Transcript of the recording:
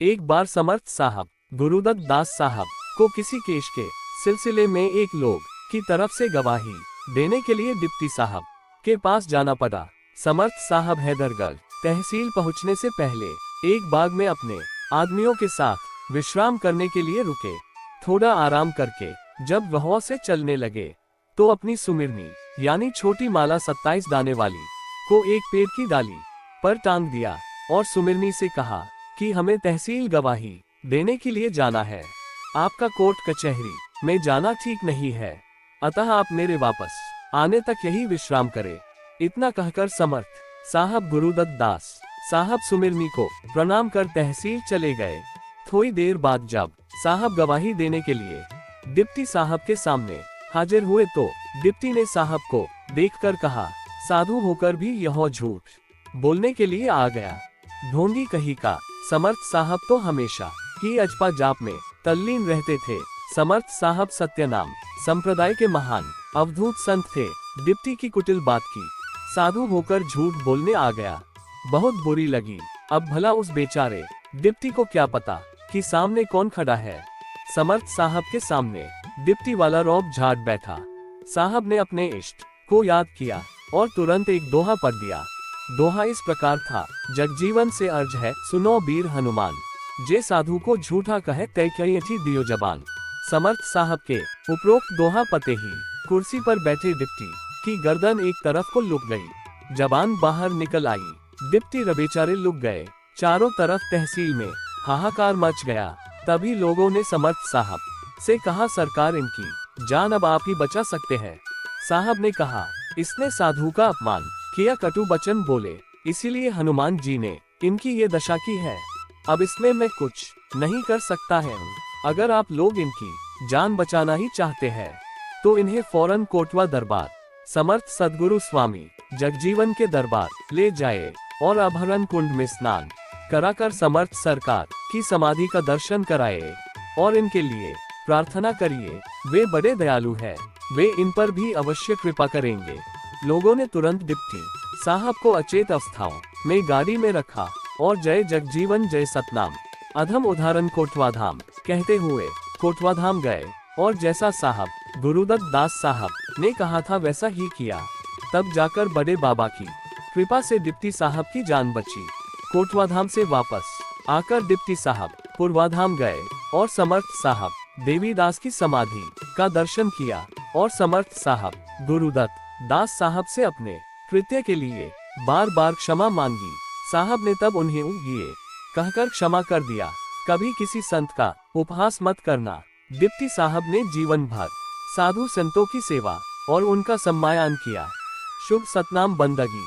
एक बार समर्थ साहब गुरुदत्त दास साहब को किसी केस के सिलसिले में एक लोग की तरफ से गवाही देने के लिए डिप्टी साहब के पास जाना पड़ा। समर्थ साहब हैदरगढ़ तहसील पहुंचने से पहले एक बाग में अपने आदमियों के साथ विश्राम करने के लिए रुके। थोड़ा आराम करके जब वह से चलने लगे तो अपनी सुमिरनी यानी छोटी माला 27 दाने वाली को एक पेड़ की डाली पर टांग दिया और सुमिरनी से कहा कि हमें तहसील गवाही देने के लिए जाना है। आपका कोर्ट कचहरी में जाना ठीक नहीं है, अतः आप मेरे वापस आने तक यही विश्राम करें। इतना कहकर समर्थ साहब गुरुदत्त दास साहब सुमिरनी को प्रणाम कर तहसील चले गए। थोड़ी देर बाद जब साहब गवाही देने के लिए डिप्टी साहब के सामने हाजिर हुए तो डिप्टी ने साहब को देखकर कहा, साधु होकर भी यह झूठ बोलने के लिए आ गया। ढोंगी कही का। समर्थ साहब तो हमेशा ही अजपा जाप में तल्लीन रहते थे। समर्थ साहब सत्यनाम संप्रदाय के महान अवधूत संत थे। डिप्टी की कुटिल बात की साधु होकर झूठ बोलने आ गया, बहुत बुरी लगी। अब भला उस बेचारे डिप्टी को क्या पता कि सामने कौन खड़ा है। समर्थ साहब के सामने डिप्टी वाला रौब झाड़ बैठा। साहब ने अपने इष्ट को याद किया और तुरंत एक दोहा पढ़ दिया। दोहा इस प्रकार था, जगजीवन से अर्ज है सुनो बीर हनुमान, जे साधु को झूठा कहे तय कही दियो जबान। समर्थ साहब के उपरोक्त दोहा पते ही कुर्सी पर बैठे डिप्टी की गर्दन एक तरफ को लुक गई, जबान बाहर निकल आई। डिप्टी रबेचारे लुक गए। चारों तरफ तहसील में हाहाकार मच गया। तभी लोगों ने समर्थ साहब से कहा, सरकार इनकी जान अब आप ही बचा सकते हैं। साहब ने कहा, इसने साधु का अपमान किया, कटु वचन बोले, इसीलिए हनुमान जी ने इनकी ये दशा की है। अब इसमें मैं कुछ नहीं कर सकता है। अगर आप लोग इनकी जान बचाना ही चाहते हैं तो इन्हें फौरन कोटवा दरबार समर्थ सदगुरु स्वामी जगजीवन के दरबार ले जाए और अभरण कुंड में स्नान कराकर समर्थ सरकार की समाधि का दर्शन कराए और इनके लिए प्रार्थना करिए। वे बड़े दयालु हैं, वे इन पर भी अवश्य कृपा करेंगे। लोगों ने तुरंत डिप्टी साहब को अचेत अवस्थाओं में गाड़ी में रखा और जय जगजीवन जय सतनाम अधम उदाहरण कोटवा धाम कहते हुए कोटवा धाम गए और जैसा साहब गुरुदत्त दास साहब ने कहा था वैसा ही किया। तब जाकर बड़े बाबा की कृपा से डिप्टी साहब की जान बची। कोटवा धाम से वापस आकर डिप्टी साहब पूर्वाधाम गए और समर्थ साहब देवीदास की समाधि का दर्शन किया और समर्थ साहब गुरुदत्त दास साहब से अपने कृत्य के लिए बार बार क्षमा मांगी। साहब ने तब उन्हें ये कहकर क्षमा कर दिया, कभी किसी संत का उपहास मत करना। डिप्टी साहब ने जीवन भर साधु संतों की सेवा और उनका सम्मान किया। शुभ सतनाम बंदगी।